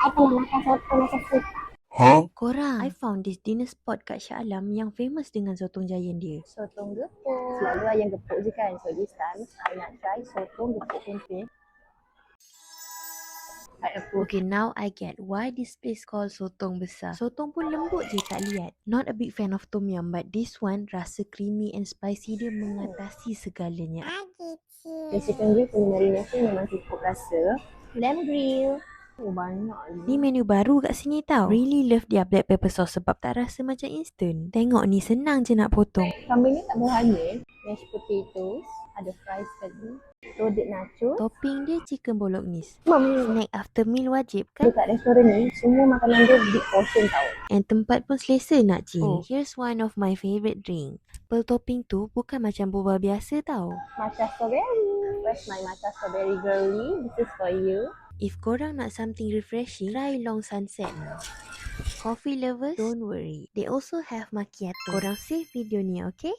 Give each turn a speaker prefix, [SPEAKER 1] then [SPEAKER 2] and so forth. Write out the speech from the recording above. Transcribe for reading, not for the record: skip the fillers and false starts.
[SPEAKER 1] I pernah makan soto macam tu.
[SPEAKER 2] Korang, I found this dinner spot kat Shah Alam yang famous dengan sotong giant dia.
[SPEAKER 3] Sotong gepuk. Selalu ayam gepuk je kan. So this time I nak try sotong gepuk tempeh. I approve.
[SPEAKER 2] Okay, now I get why this place called Sotong Besar. Sotong pun lembut je tak liat. Not a big fan of tom yum, but this one rasa creamy and spicy dia mengatasi segalanya.
[SPEAKER 3] The chicken grill punya marination memang cukup rasa. Lamb grill. Oh, banyak
[SPEAKER 2] Ni menu baru kat sini tau. Really love their black pepper sauce sebab tak rasa macam instant. Tengok ni, senang je nak potong.
[SPEAKER 3] Kambing ni tak berhanyut. Mashed potatoes. Ada fries tadi. Loaded nachos.
[SPEAKER 2] Topping dia chicken bolognese.
[SPEAKER 3] Mami.
[SPEAKER 2] Snack after meal wajib kan?
[SPEAKER 3] Dekat restoran ni, semua makanan dia big portion tau.
[SPEAKER 2] And tempat pun selesa nak chill. Oh, here's one of my favourite drink. Pearl topping tu bukan macam boba biasa tau.
[SPEAKER 3] Matcha strawberry. Where's my matcha strawberry girly? This is for you.
[SPEAKER 2] If korang nak something refreshing, try Long Sunset. Coffee lovers, don't worry. They also have macchiato. Korang save video ni, okay?